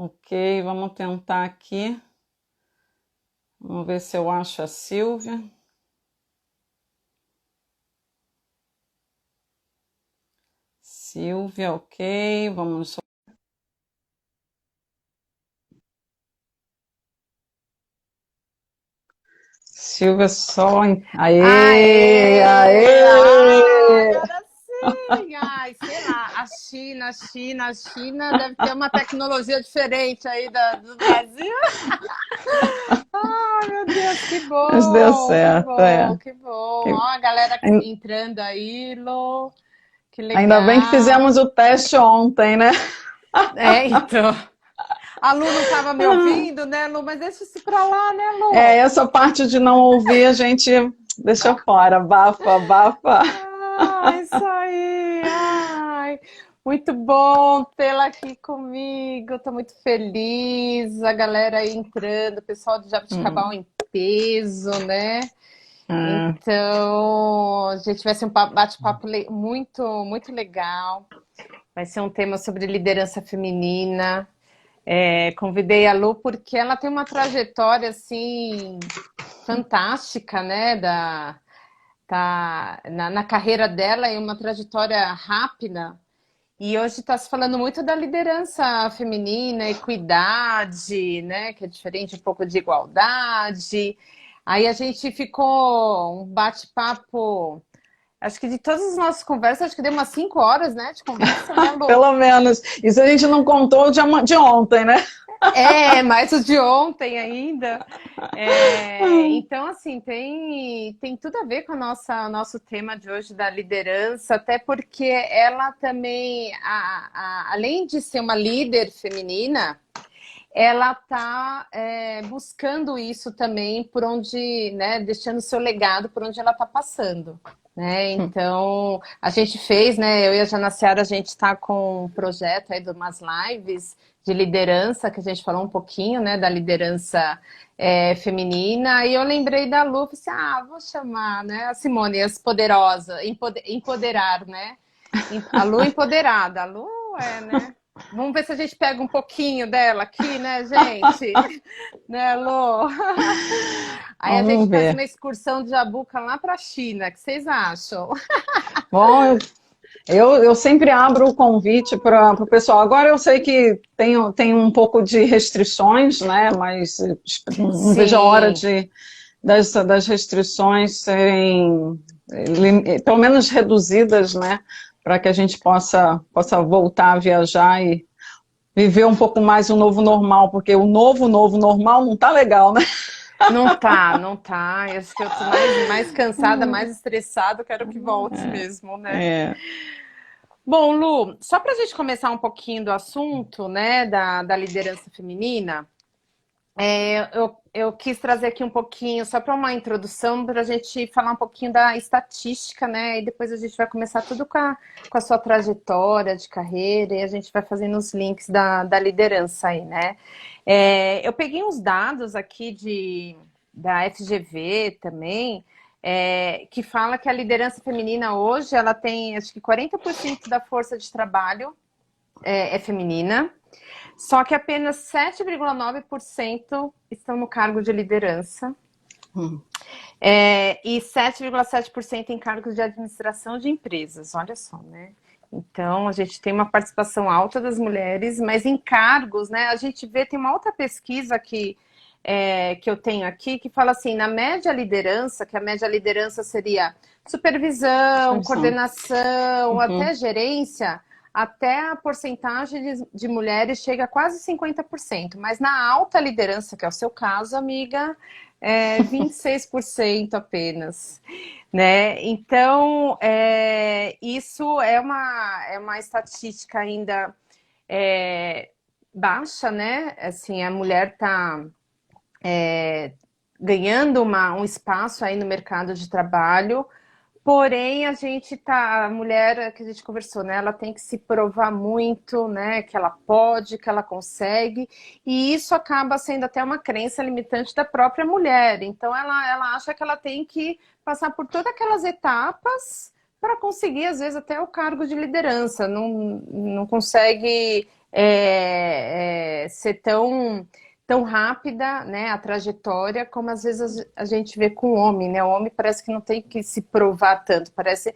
Ok, vamos tentar aqui. Vamos ver se eu acho a Silvia. Silvia, ok. Vamos. Silvia só. Aê! Aê! Aê! Agora sim! Ai, sei lá, a China deve ter uma tecnologia diferente aí do Brasil. Ai, meu Deus, que Mas deu bom, que certo, bom, é. que bom. Ó, Que- a galera ain- entrando aí, Lô, que Ainda bem que legal. fizemos o teste ontem, né? É, então, a Lu não estava me ouvindo, né, Lu? Mas deixa isso pra lá, né, É, Lu? essa parte de não ouvir a gente deixa fora. Abafa, abafa. Ah, isso aí! Ai, muito bom tê-la aqui comigo. Estou muito feliz. A galera aí entrando, o pessoal de Jabuticabal Hum, em peso, né? é, Então, a gente vai ser um bate-papo muito, muito legal. Vai ser um tema sobre liderança feminina. Convidei a Lu porque ela tem uma trajetória assim fantástica, né? Tá na carreira dela em uma trajetória rápida. E hoje está se falando muito da liderança feminina, equidade, né? Que é diferente um pouco de igualdade. Aí a gente ficou um bate-papo, acho que de todas as nossas conversas, acho que deu umas 5 horas, né, de conversa, né, Lu? pelo menos. Isso a gente não contou de ontem, né? Mais o de ontem ainda. Então, assim, tem tudo a ver com a nosso tema de hoje da liderança, até porque ela também, além de ser uma líder feminina, ela está buscando isso também por onde, né, deixando seu legado por onde ela está passando. Né? Então, a gente fez, né? Eu e a Janaciara, a gente está com um projeto aí de umas lives de liderança, que a gente falou um pouquinho, né, da liderança feminina, e eu lembrei da Lu, falei assim, vou chamar, né, a Simone, as poderosas, empoderar, né? A Lu empoderada, a Lu né? Vamos ver se a gente pega um pouquinho dela aqui, né, gente? Né, Lu? Aí a gente Vamos faz ver. uma excursão de Jabuca lá para a China, o que vocês acham? Bom, eu sempre abro o convite para o pessoal. Agora eu sei que tem um pouco de restrições, né? Mas não vejo a hora Sim. das restrições serem pelo menos reduzidas, né? Para que a gente possa voltar a viajar e viver um pouco mais o novo normal, porque o novo normal não tá legal, né? Não tá, não tá. Eu acho que eu tô mais cansada, mais estressada, quero que volte mesmo, né? É, Bom, Lu, só para a gente começar um pouquinho do assunto, né, da liderança feminina, eu quis trazer aqui um pouquinho, só para uma introdução, para a gente falar um pouquinho da estatística, né? E depois a gente vai começar tudo com a sua trajetória de carreira e a gente vai fazendo os links da liderança aí, né? Eu peguei uns dados aqui da FGV também, que fala que a liderança feminina hoje ela tem acho que 40% da força de trabalho é feminina. Só que apenas 7,9% estão no cargo de liderança e 7,7% em cargos de administração de empresas. Olha só, né? Então, a gente tem uma participação alta das mulheres, mas em cargos, né? A gente vê, tem uma outra pesquisa que eu tenho aqui, que fala assim, na média liderança, que a média liderança seria supervisão, supervisão. coordenação, Uhum. até gerência, até a porcentagem de mulheres chega a quase 50%, mas na alta liderança, que é o seu caso, amiga, 26% apenas, né? Então, isso é uma estatística ainda baixa, né? Assim, a mulher está ganhando um espaço aí no mercado de trabalho. Porém, a mulher que a gente conversou, né? Ela tem que se provar muito, né? Que ela pode, que ela consegue, e isso acaba sendo até uma crença limitante da própria mulher. Então, ela acha que ela tem que passar por todas aquelas etapas para conseguir, às vezes, até o cargo de liderança. Não consegue ser tão rápida, né, a trajetória, como às vezes a gente vê com o homem, né? O homem parece que não tem que se provar tanto, parece,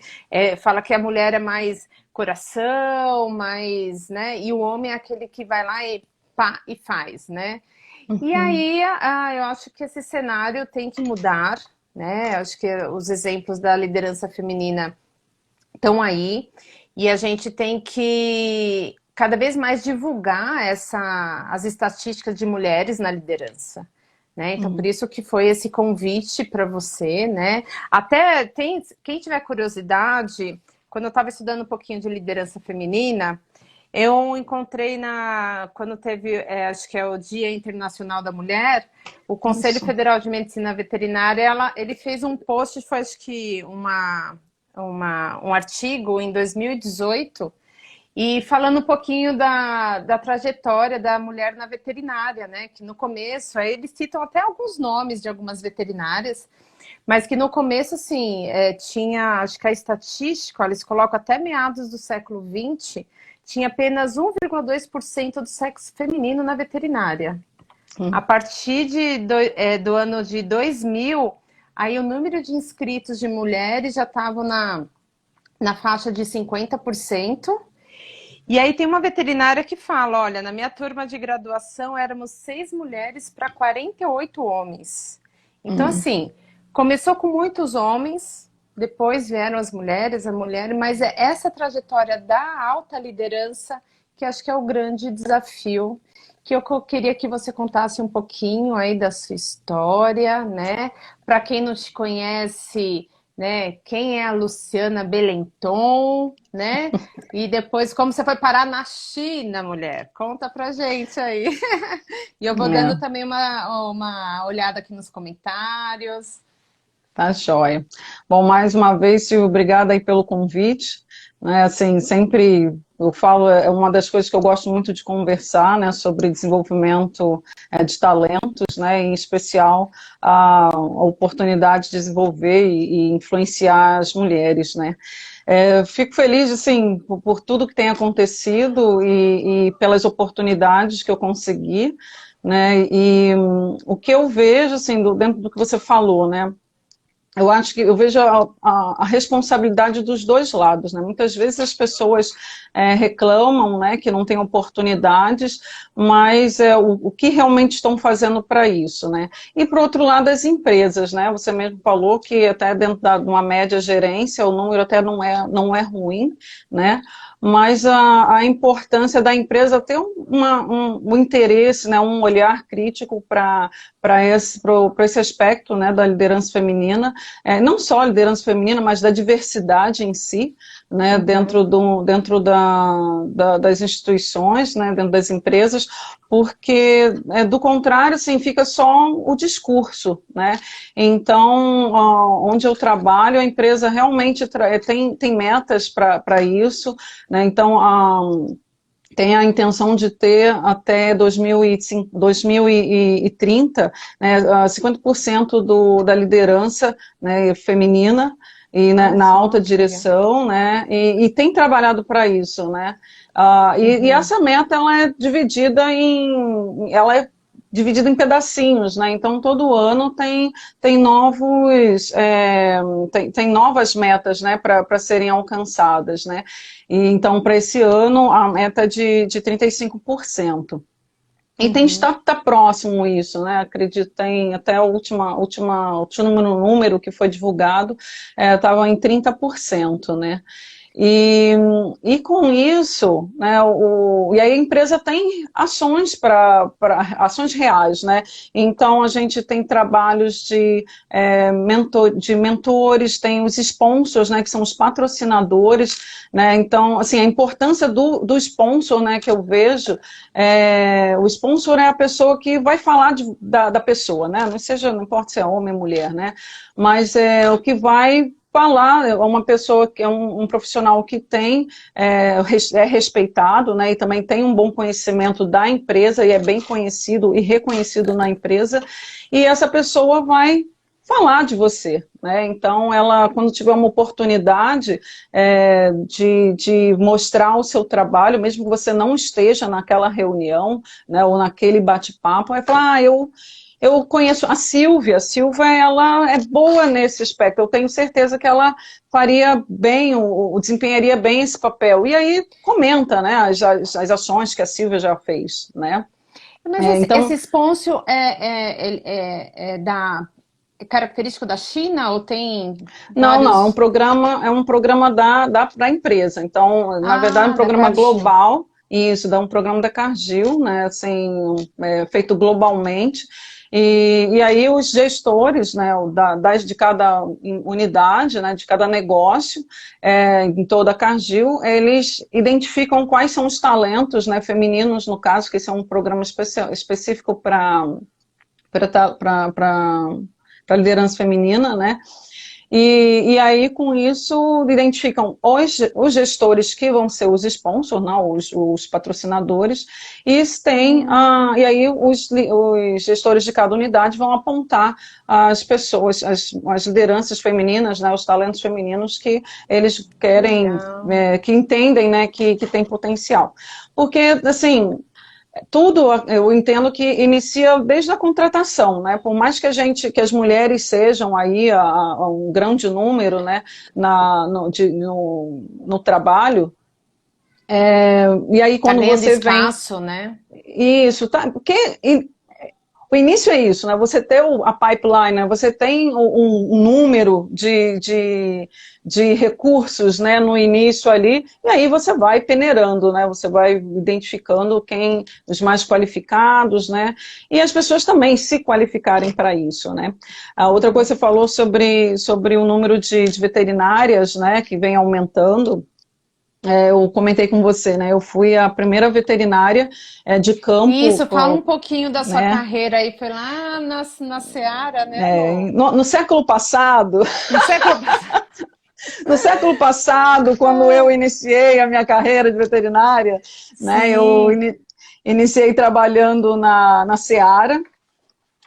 fala que a mulher é mais coração, mais, né? E o homem é aquele que vai lá e pá, e faz, né? E Uhum. aí, eu acho que esse cenário tem que mudar, né? Eu acho que os exemplos da liderança feminina estão aí e a gente tem que cada vez mais divulgar as estatísticas de mulheres na liderança, né? Então, por Uhum. isso que foi esse convite para você, né? Até quem tiver curiosidade, quando eu estava estudando um pouquinho de liderança feminina, eu encontrei quando teve, acho que é o Dia Internacional da Mulher, o Conselho Isso. Federal de Medicina Veterinária, ele fez um post, foi acho que um artigo em 2018, e falando um pouquinho da trajetória da mulher na veterinária, né? Que no começo, aí eles citam até alguns nomes de algumas veterinárias, mas que no começo, assim, tinha, acho que a estatística, eles colocam até meados do século XX, tinha apenas 1,2% do sexo feminino na veterinária. A Uhum. partir do ano de 2000, aí o número de inscritos de mulheres já estavam na faixa de 50%. E aí tem uma veterinária que fala, olha, na minha turma de graduação éramos 6 mulheres para 48 homens. Então, Uhum. assim, começou com muitos homens, depois vieram as mulheres, a mulher, mas é essa trajetória da alta liderança que acho que é o grande desafio, que eu queria que você contasse um pouquinho aí da sua história, né? Para quem não te conhece, né? Quem é a Luciana Belenton, né? E depois como você foi parar na China, mulher? Conta pra gente aí. E eu vou dando É, também uma olhada aqui nos comentários. tá joia. Bom, mais uma vez, Silvio, obrigada aí pelo convite. Né, assim, sempre eu falo, é uma das coisas que eu gosto muito de conversar, né, sobre desenvolvimento de talentos, né, em especial a oportunidade de desenvolver e influenciar as mulheres, né. Fico feliz, assim, por tudo que tem acontecido e pelas oportunidades que eu consegui, né, e o que eu vejo, assim, dentro do que você falou, né, eu acho que eu vejo a responsabilidade dos dois lados, né? Muitas vezes as pessoas reclamam, né, que não tem oportunidades, mas o que realmente estão fazendo para isso, né? E por outro lado as empresas, né? Você mesmo falou que até dentro de uma média gerência o número até não é ruim, né? Mas a importância da empresa ter um interesse, né, um olhar crítico para esse aspecto, né, da liderança feminina, não só a liderança feminina, mas da diversidade em si, né, Uhum. dentro das instituições, né, dentro das empresas, porque, do contrário, assim, fica só o discurso, né, então, onde eu trabalho, a empresa realmente tem metas para isso, né, então, tem a intenção de ter até 2030, né, 50% da liderança, né, feminina e na Nossa, alta que legal. direção, né, e tem trabalhado para isso, né. E Uhum. essa meta ela é dividida em pedacinhos, né? Então todo ano tem tem novas metas, né, para serem alcançadas, né? E então para esse ano a meta é de 35%. E tem Uhum. está próximo isso, né? Acredito tem até o último número que foi divulgado estava em 30%, né? E, e com isso, né, e aí a empresa tem ações ações reais, né? Então a gente tem trabalhos de mentores, tem os sponsors, né, que são os patrocinadores, né? Então, assim, a importância do sponsor, né, que eu vejo, o sponsor é a pessoa que vai falar da pessoa, né? Não importa se é homem ou mulher, né? Mas é o que vai falar, é uma pessoa que é um profissional que é respeitado, né, e também tem um bom conhecimento da empresa e é bem conhecido e reconhecido na empresa, e essa pessoa vai falar de você, né? Então, ela, quando tiver uma oportunidade de mostrar o seu trabalho, mesmo que você não esteja naquela reunião, né, ou naquele bate-papo, vai falar, eu conheço a Silvia, ela é boa nesse aspecto, eu tenho certeza que ela faria bem, desempenharia bem esse papel. E aí comenta, né, as ações que a Silvia já fez, né? Mas esse sponsor é característico da China ou tem Não, vários... é um programa da empresa. Então, na verdade, é um Da programa Cargill. global, isso, dá um programa da Cargill, né, assim, feito globalmente. E aí os gestores, né, de cada unidade, né, de cada negócio, em toda a Cargill, eles identificam quais são os talentos, né, femininos, no caso, que esse é um programa específico para liderança feminina, né? E aí, com isso, identificam os gestores que vão ser os sponsors, não, os patrocinadores, e aí os gestores de cada unidade vão apontar as pessoas, as lideranças femininas, né, os talentos femininos que eles querem, que entendem, né, que tem potencial. Porque, assim, tudo eu entendo que inicia desde a contratação, né? Por mais que as mulheres sejam aí a um grande número, né, no trabalho, e aí Tá quando ganhando você vem, espaço, né? isso, tá? Porque o início é isso, né? Você ter a pipeline, né? Você tem um número de recursos, né, no início ali, e aí você vai peneirando, né? Você vai identificando os mais qualificados, né? E as pessoas também se qualificarem para isso, né? A outra coisa que você falou sobre o número de veterinárias, né, que vem aumentando. Eu comentei com você, né? Eu fui a primeira veterinária de campo, Isso, fala um pouquinho da sua né? carreira aí. Foi lá na Seara, né, Lô? No século passado, No século passado. quando eu iniciei a minha carreira de veterinária, né? Eu Sim. iniciei trabalhando na Seara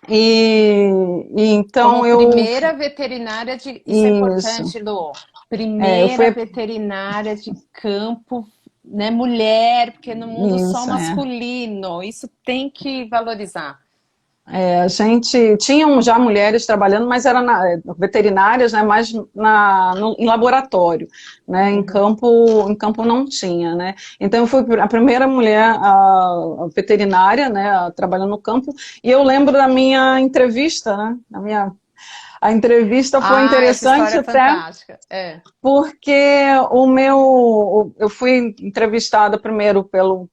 e então Como primeira veterinária de... Isso é isso, importante, Lô. eu Primeira fui veterinária de campo, né, mulher, porque no mundo só isso, masculino. Isso tem que valorizar. A gente tinham já mulheres trabalhando, mas eram veterinárias, né, mais em laboratório, né, em campo não tinha, né. Então eu fui a primeira mulher a veterinária, né, trabalhando no campo, e eu lembro da minha entrevista, né, a entrevista foi Essa história interessante é até fantástica. É. porque eu fui entrevistada primeiro pelo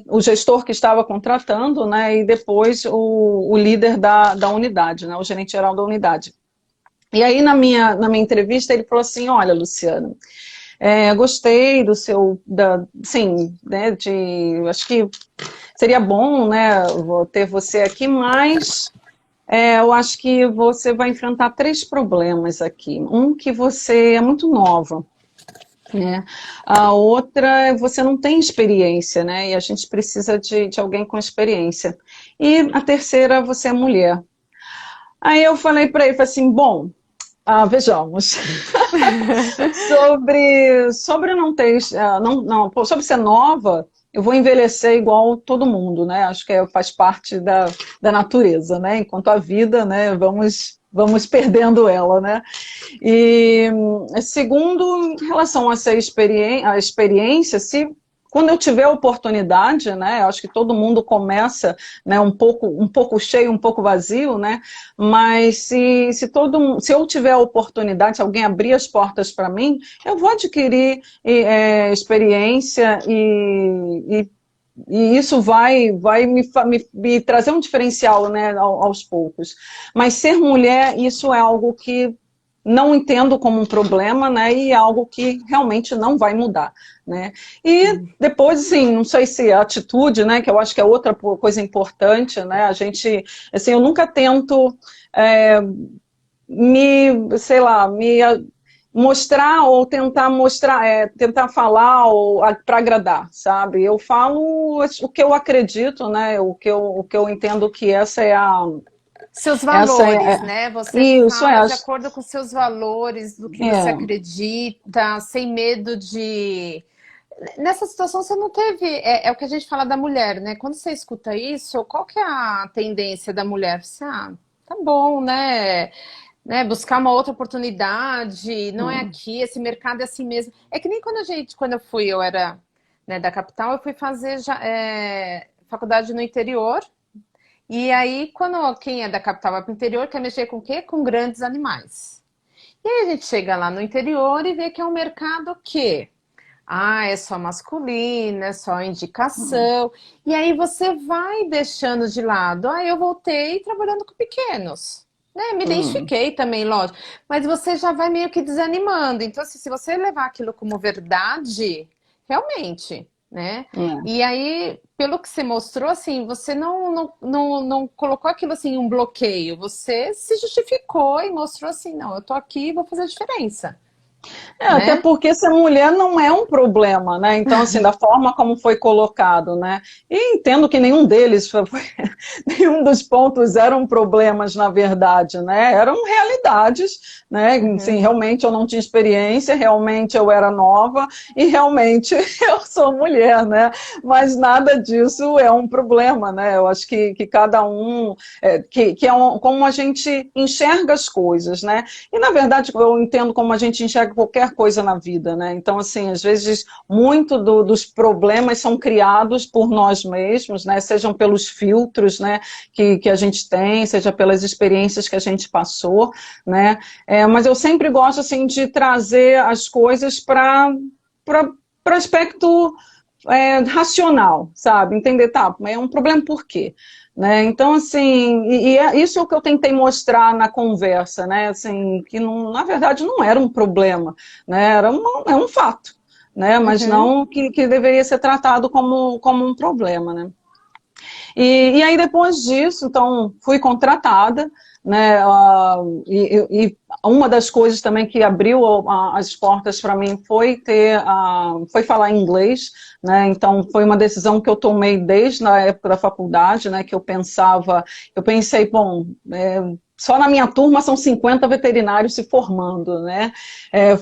o gestor que estava contratando, né, e depois o líder da unidade, né, o gerente geral da unidade. E aí, na minha entrevista, ele falou assim, olha, Luciana, gostei do seu, sim, né, acho que seria bom, né, vou ter você aqui, mas eu acho que você vai enfrentar 3 problemas aqui. Um, que você é muito nova, né? A outra é você não tem experiência, né? E a gente precisa de alguém com experiência. E a terceira, você é mulher. Aí eu falei para ele, falei assim, bom, vejamos. sobre não ter, sobre ser nova, eu vou envelhecer igual todo mundo, né? Acho que faz parte da natureza, né? Enquanto a vida, né? Vamos perdendo ela, né? E segundo, em relação a essa experiência, se quando eu tiver a oportunidade, né, eu acho que todo mundo começa, né, um pouco cheio, um pouco vazio, né, mas se eu tiver a oportunidade, se alguém abrir as portas para mim, eu vou adquirir experiência e isso vai me trazer um diferencial, né, aos poucos. Mas ser mulher, isso é algo que não entendo como um problema, né, e algo que realmente não vai mudar, né. E depois, assim, não sei se a atitude, né, que eu acho que é outra coisa importante, né, a gente, assim, eu nunca tento sei lá, me mostrar ou tentar mostrar, tentar falar para agradar, sabe? Eu falo o que eu acredito, né? O que eu entendo que essa é Seus Essa valores, né? Você isso fala de acordo com seus valores, do que você acredita, sem medo de... Nessa situação você não teve... É o que a gente fala da mulher, né? Quando você escuta isso, qual que é a tendência da mulher? Você, tá bom, né? Buscar uma outra oportunidade, não é aqui, esse mercado é assim mesmo. É que nem quando eu era, né, da capital, eu fui fazer faculdade no interior. E aí, quando quem é da capital vai para o interior, quer mexer com o quê? Com grandes animais. E aí a gente chega lá no interior e vê que é um mercado que é só masculino, é só indicação. E aí você vai deixando de lado. Eu voltei trabalhando com pequenos. Né? Me identifiquei também, lógico. Mas você já vai meio que desanimando. Então, assim, se você levar aquilo como verdade, realmente, né? E aí, pelo que você mostrou, assim, você não colocou aquilo assim, um bloqueio. Você se justificou e mostrou assim, não, eu tô aqui e vou fazer a diferença. Até Né? porque ser mulher não é um problema, né? Então, assim, da forma como foi colocado, né? E entendo que nenhum deles, nenhum dos pontos eram problemas, na verdade, né? Eram realidades, né? Assim, realmente eu não tinha experiência, realmente eu era nova e realmente eu sou mulher, né? Mas nada disso é um problema, né? Eu acho que cada um, como a gente enxerga as coisas, né? E, na verdade, eu entendo como a gente enxerga qualquer coisa na vida, né? Então, assim, às vezes, muito dos problemas são criados por nós mesmos, né? Sejam pelos filtros, né, que a gente tem, seja pelas experiências que a gente passou, né? Mas eu sempre gosto, assim, de trazer as coisas para aspecto racional, sabe? Entender, tá, é um problema por quê? Né? Então, assim, isso é o que eu tentei mostrar na conversa, né? Assim, que não, na verdade não era um problema, né? É um fato, né? Mas não que deveria ser tratado como um problema, né? E aí, depois disso, então, fui contratada, né? E uma das coisas também que abriu as portas para mim foi falar inglês, né? Então, foi uma decisão que eu tomei desde a época da faculdade, né? Que eu pensei, bom, só na minha turma são 50 veterinários se formando, né?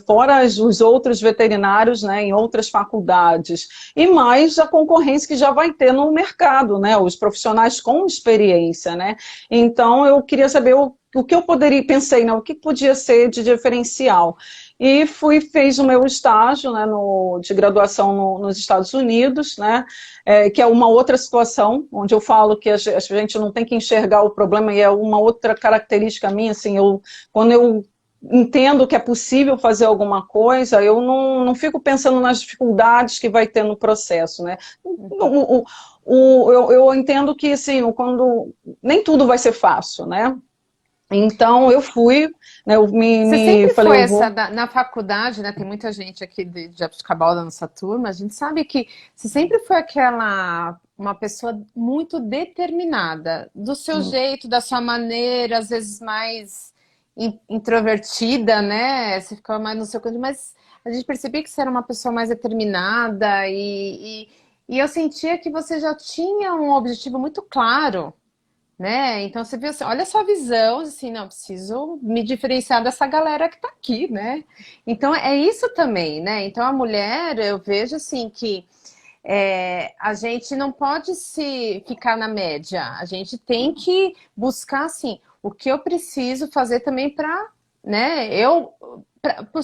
Fora os outros veterinários, né, em outras faculdades. E mais a concorrência que já vai ter no mercado, né? Os profissionais com experiência, né? Então, eu queria saber o que eu pensei, né? O que podia ser de diferencial. E fiz o meu estágio, né, de graduação nos Estados Unidos, né? Que é uma outra situação, onde eu falo que a gente não tem que enxergar o problema, e é uma outra característica minha, assim, quando eu entendo que é possível fazer alguma coisa, eu não fico pensando nas dificuldades que vai ter no processo, né? Eu entendo que, assim, nem tudo vai ser fácil, né? Então, eu fui, né, Você me sempre falei, foi eu vou... na faculdade, né? Tem muita gente aqui de Jabuticabal da nossa turma. A gente sabe que você sempre foi uma pessoa muito determinada, do seu jeito, da sua maneira, às vezes mais introvertida, né? Você ficava mais no seu canto, mas a gente percebia que você era uma pessoa mais determinada e eu sentia que você já tinha um objetivo muito claro, né? Então você viu assim, olha a sua visão, assim, não, preciso me diferenciar dessa galera que tá aqui, né? Então é isso também, né? Então a mulher, eu vejo assim que a gente não pode se ficar na média, a gente tem que buscar assim, o que eu preciso fazer também para, né? Para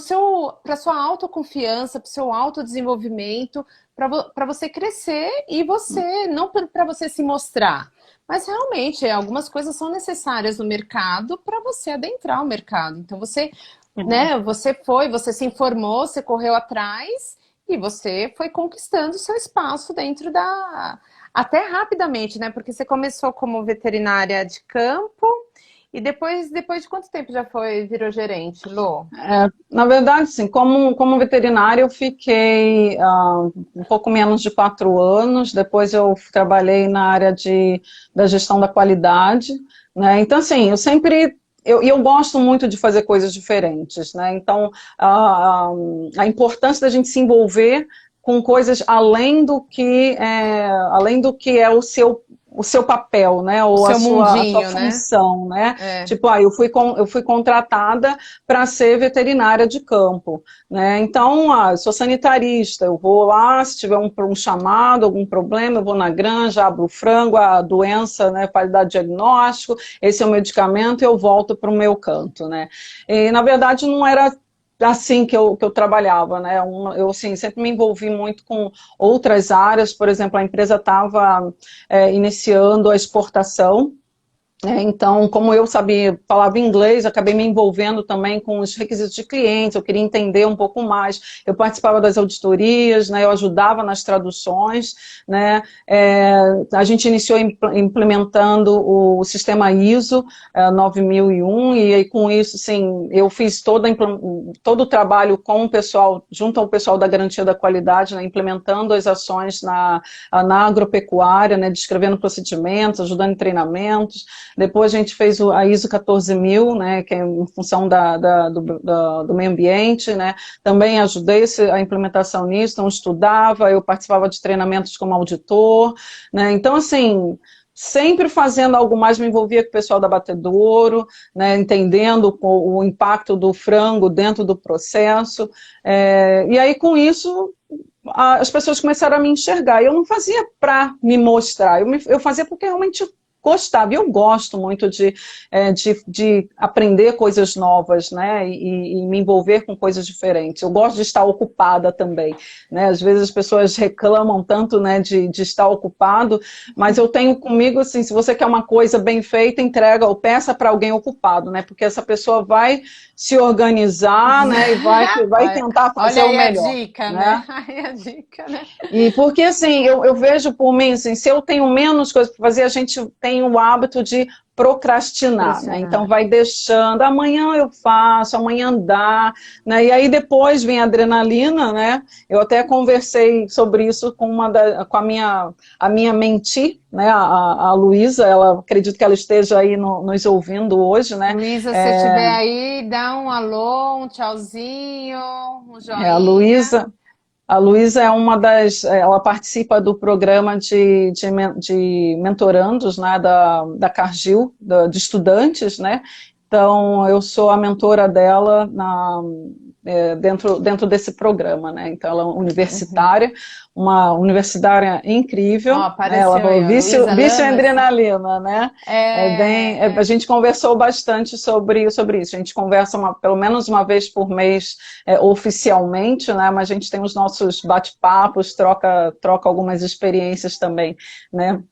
sua autoconfiança, para o seu autodesenvolvimento, para você crescer e você, não para você se mostrar. Mas realmente, algumas coisas são necessárias no mercado para você adentrar o mercado. Então você, né, você se informou, você correu atrás e você foi conquistando o seu espaço dentro até rapidamente, né? Porque você começou como veterinária de campo e depois de quanto tempo virou gerente, Lô? Na verdade, sim, como veterinária eu fiquei um pouco menos de 4 anos, depois eu trabalhei na área da gestão da qualidade, né? Então, assim, eu gosto muito de fazer coisas diferentes, né? Então, a importância da gente se envolver com coisas além do que é o seu o seu papel, né? Ou seu a mundinho, sua função, né? Tipo, eu fui contratada para ser veterinária de campo, né? Então, eu sou sanitarista, eu vou lá, se tiver um chamado, algum problema, eu vou na granja, abro o frango, a doença, né? Qualidade de diagnóstico, esse é o medicamento e eu volto para o meu canto, né? E, na verdade, não era assim que eu trabalhava, né? Eu assim, sempre me envolvi muito com outras áreas, por exemplo, a empresa estava iniciando a exportação. Então, como eu falava inglês, acabei me envolvendo também com os requisitos de clientes, eu queria entender um pouco mais, eu participava das auditorias, né, eu ajudava nas traduções, né, a gente iniciou implementando o sistema ISO 9001, e aí com isso, assim, eu fiz todo o trabalho com o pessoal, junto ao pessoal da garantia da qualidade, né, implementando as ações na agropecuária, né, descrevendo procedimentos, ajudando em treinamentos. Depois a gente fez a ISO 14000, né, que é em função do meio ambiente, né, também ajudei a implementação nisso, então estudava, eu participava de treinamentos como auditor, né, então assim, sempre fazendo algo mais, me envolvia com o pessoal da Batedouro, né, entendendo o impacto do frango dentro do processo, e aí com isso as pessoas começaram a me enxergar, eu não fazia para me mostrar, eu fazia porque realmente gostava, e eu gosto muito de aprender coisas novas, né, e me envolver com coisas diferentes. Eu gosto de estar ocupada também, né, às vezes as pessoas reclamam tanto, né, de estar ocupado, mas eu tenho comigo, assim, se você quer uma coisa bem feita, entrega ou peça para alguém ocupado, né, porque essa pessoa vai se organizar, né, e vai tentar fazer o melhor. Olha aí a dica, né? Aí a dica, né? E porque, assim, eu vejo por mim, assim, se eu tenho menos coisas para fazer, a gente tem o hábito de procrastinar, né? Então vai deixando, amanhã eu faço, amanhã dá, né? E aí depois vem a adrenalina, né? Eu até conversei sobre isso com a minha mentee, né? A Luísa, acredito que ela esteja aí nos ouvindo hoje, né? Luísa, se estiver aí, dá um alô, um tchauzinho, um joinha. A Luísa é ela participa do programa de mentorandos, né, da Cargill, de estudantes, né, então eu sou a mentora dela dentro desse programa, né, então ela é universitária, uma universitária incrível, né, ela falou vício em adrenalina, né, a gente conversou bastante sobre isso, a gente conversa pelo menos uma vez por mês oficialmente, né, mas a gente tem os nossos bate-papos, troca algumas experiências também, né.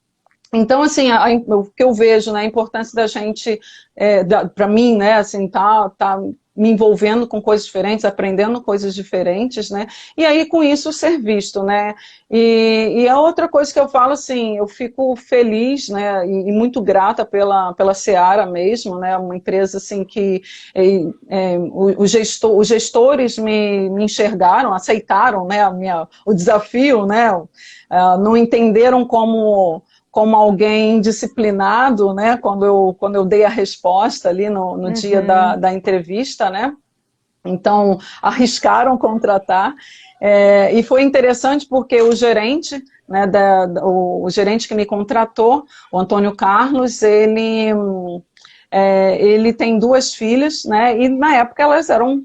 Então, assim, o que eu vejo, né, a importância da gente, para mim, né, assim, tá me envolvendo com coisas diferentes, aprendendo coisas diferentes, né, e aí com isso ser visto, né, e a outra coisa que eu falo, assim, eu fico feliz, né, e muito grata pela Seara mesmo, né, uma empresa, assim, que os gestores me enxergaram, aceitaram, né, o desafio, né, não entenderam como alguém disciplinado, né, quando eu dei a resposta ali no dia da entrevista, né, então arriscaram contratar, e foi interessante porque o gerente, né, o gerente que me contratou, o Antônio Carlos, ele tem 2 filhas, né, e na época elas eram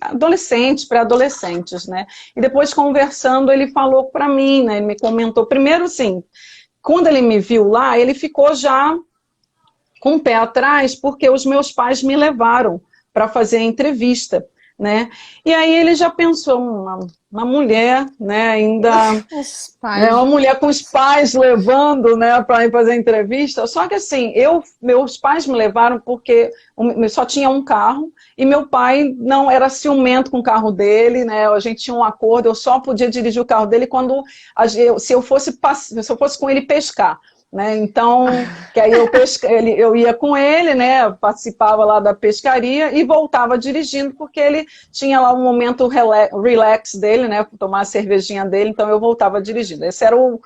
adolescentes, pré-adolescentes, né, e depois conversando ele falou para mim, né, ele me comentou, primeiro assim, quando ele me viu lá, ele ficou já com o pé atrás, porque os meus pais me levaram para fazer a entrevista, né? E aí ele já pensou, uma mulher, né, ainda... uma mulher com os pais levando, né, para ir fazer a entrevista. Só que assim, meus pais me levaram porque só tinha um carro, e meu pai não era ciumento com o carro dele, né, a gente tinha um acordo, eu só podia dirigir o carro dele se eu fosse com ele pescar, né, então, que aí eu ia com ele, né, participava lá da pescaria e voltava dirigindo, porque ele tinha lá um momento relax dele, né, tomar a cervejinha dele, então eu voltava dirigindo, esse era o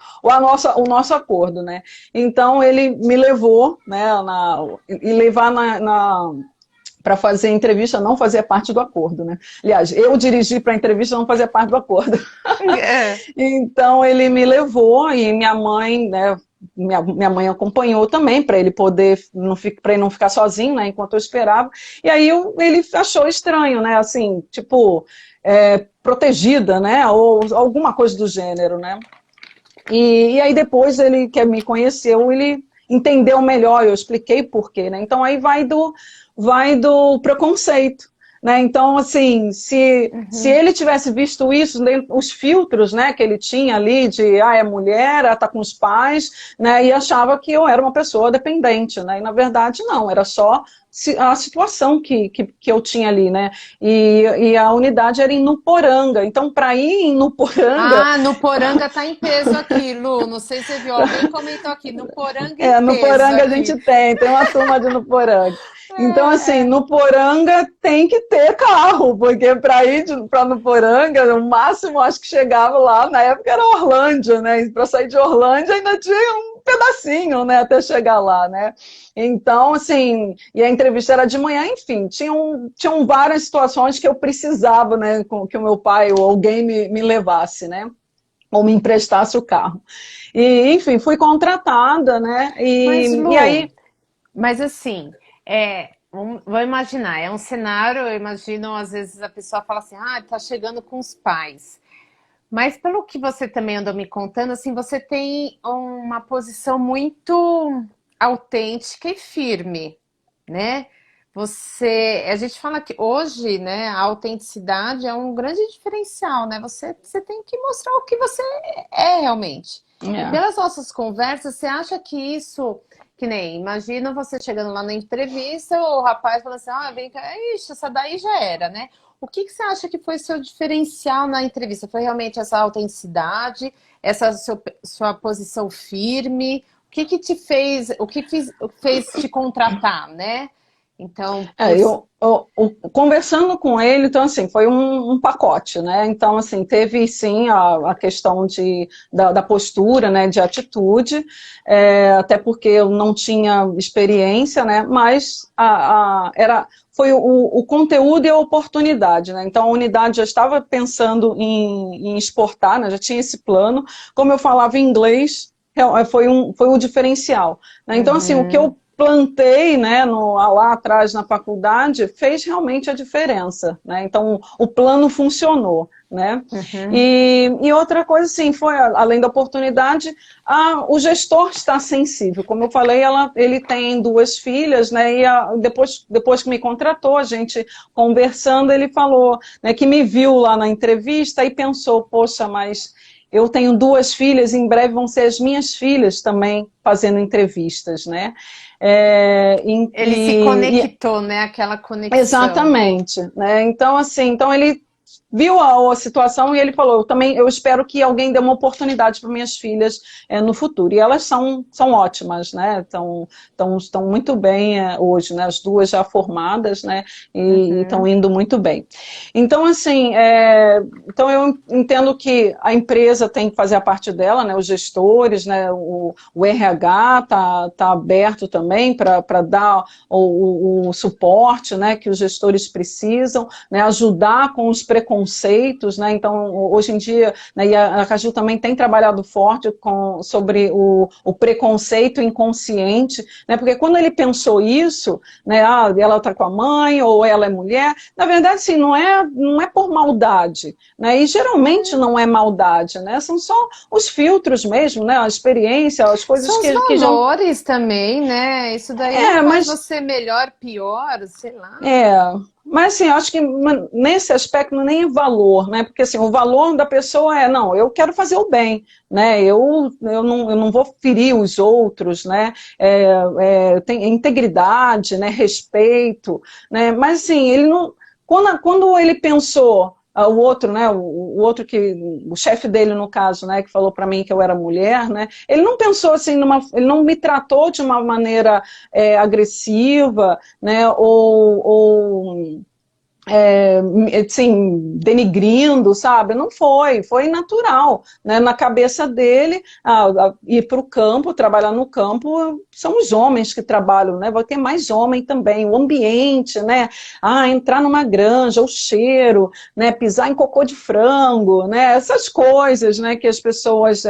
nosso acordo, né, então ele me levou, né, e levar para fazer entrevista não fazia parte do acordo, né? Aliás, eu dirigi para a entrevista não fazia parte do acordo. Então ele me levou e minha mãe, né, minha mãe acompanhou também, para ele poder, para ele não ficar sozinho, né, enquanto eu esperava. E aí ele achou estranho, né, assim, tipo, protegida, né, ou alguma coisa do gênero, né. E aí depois ele, que me conheceu, ele entendeu melhor, eu expliquei por quê, né. Então aí vai do preconceito. Né? Então, assim, se ele tivesse visto isso, os filtros, né, que ele tinha ali de, é mulher, ela está com os pais, né, e achava que eu era uma pessoa dependente, né, e na verdade não, era só a situação que eu tinha ali, né, e a unidade era em Nuporanga, então para ir em Nuporanga... Ah, Nuporanga tá em peso aqui, Lu, não sei se você viu, alguém comentou aqui, Nuporanga em peso Nuporanga a aqui. gente tem uma turma de Nuporanga. Então, assim, Nuporanga tem que ter carro, porque para ir para Nuporanga, o máximo acho que chegava lá, na época era Orlândia, né? Para sair de Orlândia ainda tinha um pedacinho, né, até chegar lá, né? Então, assim, e a entrevista era de manhã, enfim, tinham várias situações que eu precisava, né, que o meu pai ou alguém me levasse, né? Ou me emprestasse o carro. E, enfim, fui contratada, né? Mas, Lu, e aí... mas assim, vou imaginar, é um cenário, eu imagino, às vezes a pessoa fala assim, tá chegando com os pais. Mas pelo que você também andou me contando, assim, você tem uma posição muito autêntica e firme, né? A gente fala que hoje, né, a autenticidade é um grande diferencial, né? Você tem que mostrar o que você é realmente. E pelas nossas conversas, você acha que isso, que nem, imagina você chegando lá na entrevista, o rapaz falando assim, vem cá, ixi, essa daí já era, né? O que você acha que foi seu diferencial na entrevista? Foi realmente essa autenticidade, essa sua posição firme? O que te fez, fez te contratar, né? Então, conversando com ele, então assim, foi um pacote, né? Então, assim, teve sim a questão da postura, né, de atitude, até porque eu não tinha experiência, né? Mas foi o conteúdo e a oportunidade, né? Então a unidade já estava pensando em exportar, né? Já tinha esse plano. Como eu falava inglês, foi o diferencial, né? Então, assim, o que eu plantei, né, lá atrás na faculdade, fez realmente a diferença, né? Então o plano funcionou, né? E outra coisa, assim, foi, além da oportunidade, o gestor está sensível. Como eu falei, ele tem 2 filhas, né? E depois que me contratou, a gente conversando, ele falou, né, que me viu lá na entrevista e pensou, poxa, mas eu tenho 2 filhas, em breve vão ser as minhas filhas também fazendo entrevistas, né? Ele se conectou, né? Aquela conexão. Exatamente, né? Então, assim, ele viu a situação e ele falou, eu espero que alguém dê uma oportunidade para minhas filhas no futuro. E elas são ótimas, né? Estão muito bem hoje, né? As 2 já formadas, né? E estão indo muito bem. Então, assim, então eu entendo que a empresa tem que fazer a parte dela, né? Os gestores, né? O RH tá aberto também para dar o suporte, né? Que os gestores precisam, né? Ajudar com os preconceitos, né? Então, hoje em dia, né, e a Caju também tem trabalhado forte sobre o preconceito inconsciente, né? Porque quando ele pensou isso, né, ela está com a mãe, ou ela é mulher, na verdade, assim, não é por maldade, né? E geralmente não é maldade, né? São só os filtros mesmo, né? A experiência, as coisas São os valores também, né? Isso daí não faz você melhor, pior, sei lá. Mas assim, eu acho que nesse aspecto não é nem valor, né? Porque assim, o valor da pessoa não, eu quero fazer o bem, né? Eu não vou ferir os outros, né? Tem integridade, né? Respeito, né? Mas assim, ele não. Quando ele pensou, o outro, né? O chefe dele, no caso, né? Que falou para mim que eu era mulher, né? Ele não pensou assim, ele não me tratou de uma maneira agressiva, né? Ou assim, denigrindo, sabe? Não foi natural, né? Na cabeça dele, ir para o campo, trabalhar no campo, são os homens que trabalham, né? Vai ter mais homem também, o ambiente, né? Entrar numa granja, o cheiro, né? Pisar em cocô de frango, né? Essas coisas, né? Que as pessoas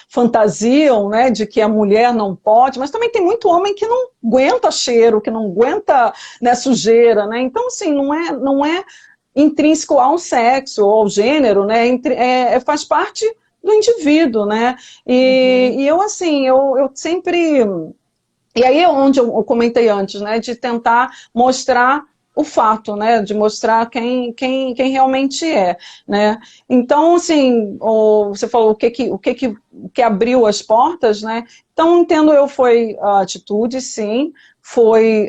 fantasiam, né, de que a mulher não pode, mas também tem muito homem que não aguenta cheiro, que não aguenta, né, sujeira, né? Então, assim, não é intrínseco ao sexo ou ao gênero, né? Faz parte do indivíduo, né? E eu, assim, eu sempre... E aí é onde eu comentei antes, né? De tentar mostrar o fato, né? De mostrar quem realmente é, né? Então, assim, você falou o que abriu as portas, né? Então, entendo eu, foi a atitude, sim, foi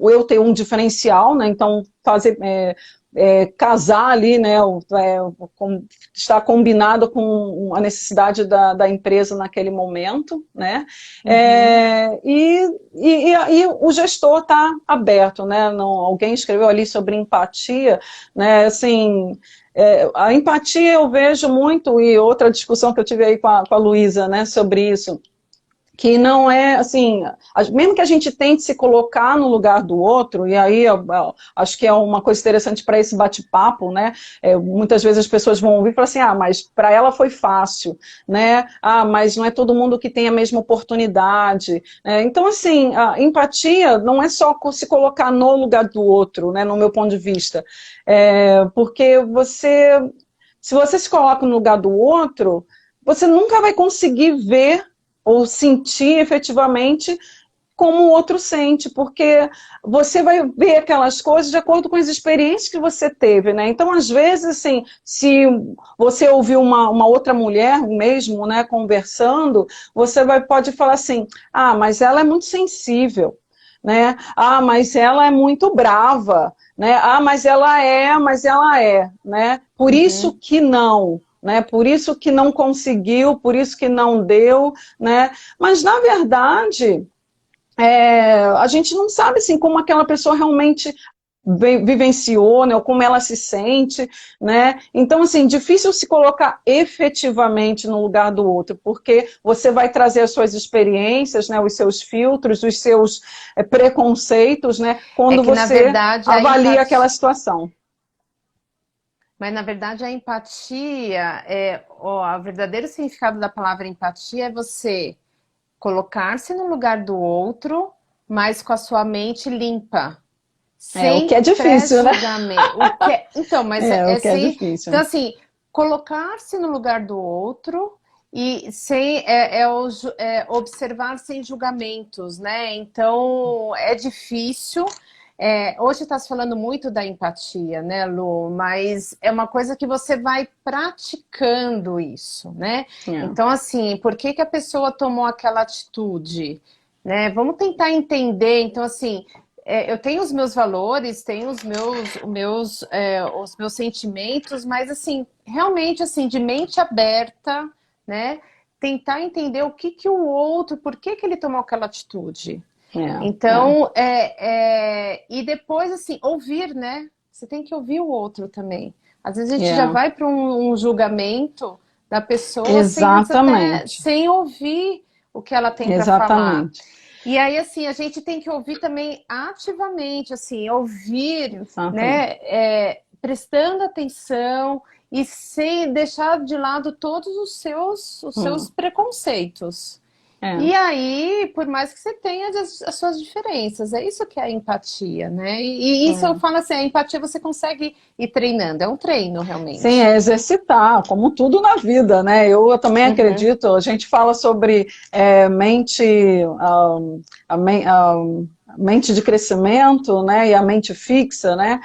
eu ter um diferencial, né? Então, fazer... casar ali, né, estar combinado com a necessidade da empresa naquele momento, né, e o gestor está aberto, né, alguém escreveu ali sobre empatia, né, assim, a empatia eu vejo muito, e outra discussão que eu tive aí com a Luísa, né, sobre isso, que não é, assim, mesmo que a gente tente se colocar no lugar do outro, e aí eu acho que é uma coisa interessante para esse bate-papo, né, muitas vezes as pessoas vão ouvir e falar assim, mas para ela foi fácil, né, mas não é todo mundo que tem a mesma oportunidade, então, assim, a empatia não é só se colocar no lugar do outro, né, no meu ponto de vista, porque se você se coloca no lugar do outro, você nunca vai conseguir ver ou sentir efetivamente como o outro sente, porque você vai ver aquelas coisas de acordo com as experiências que você teve, né? Então, às vezes, assim, se você ouviu uma outra mulher mesmo, né, conversando, você pode falar assim, mas ela é muito sensível, né? Mas ela é muito brava, né? Mas ela é, né? Por isso que não, né? Por isso que não conseguiu, por isso que não deu, né? Mas, na verdade, a gente não sabe assim, como aquela pessoa realmente vivenciou, né, ou como ela se sente, né, então assim, difícil se colocar efetivamente no lugar do outro, porque você vai trazer as suas experiências, né, os seus filtros, os seus preconceitos, né, quando que, na você verdade, avalia aquela situação. Mas, na verdade, a empatia, o verdadeiro significado da palavra empatia é você colocar-se no lugar do outro, mas com a sua mente limpa. O que é difícil, né? Então, mas o que é difícil. Então, assim, colocar-se no lugar do outro e sem observar sem julgamentos, né? Então, é difícil. Hoje está se falando muito da empatia, né, Lu? Mas é uma coisa que você vai praticando isso, né? Então, assim, por que a pessoa tomou aquela atitude? Né? Vamos tentar entender. Então, assim, eu tenho os meus valores, tenho os meus sentimentos, mas, assim, realmente, assim, de mente aberta, né? Tentar entender o que o outro, por que ele tomou aquela atitude. Então, e depois, assim, ouvir, né? Você tem que ouvir o outro também. Às vezes a gente já vai para um julgamento da pessoa sem ouvir o que ela tem para falar. E aí, assim, a gente tem que ouvir também ativamente, assim, ouvir, né? Prestando atenção e sem deixar de lado todos os seus preconceitos. E aí, por mais que você tenha as suas diferenças, é isso que é a empatia, né? E isso eu falo assim, a empatia você consegue ir treinando, é um treino realmente. Sim, é exercitar, como tudo na vida, né? Eu também acredito, a gente fala sobre mente de crescimento, né, e a mente fixa, né,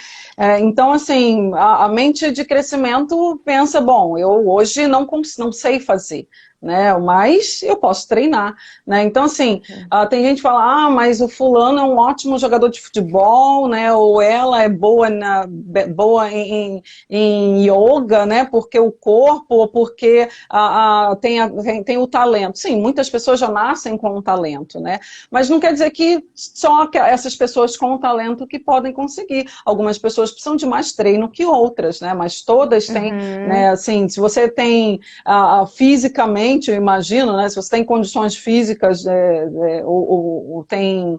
então assim, a mente de crescimento pensa, bom, eu hoje não sei fazer, né, mas eu posso treinar, né, então assim, tem gente que fala, mas o fulano é um ótimo jogador de futebol, né, ou ela é boa em yoga, né, porque o corpo, ou porque tem o talento. Sim, muitas pessoas já nascem com um talento, né, mas não quer dizer que só essas pessoas com talento que podem conseguir. Algumas pessoas precisam de mais treino que outras, né? Mas todas têm, né? Assim, se você tem fisicamente, eu imagino, né? Se você tem condições físicas ou tem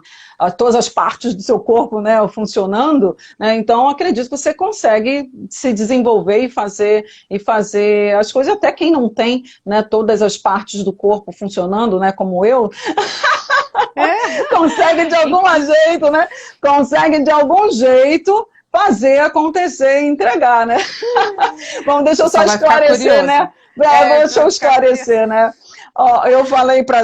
todas as partes do seu corpo, né, funcionando, né? Então acredito que você consegue se desenvolver e fazer as coisas, até quem não tem, né, todas as partes do corpo funcionando, né, como eu, consegue de algum jeito, né? Consegue de algum jeito fazer acontecer e entregar, né? Bom, deixa eu só esclarecer, né? Deixa eu esclarecer, né?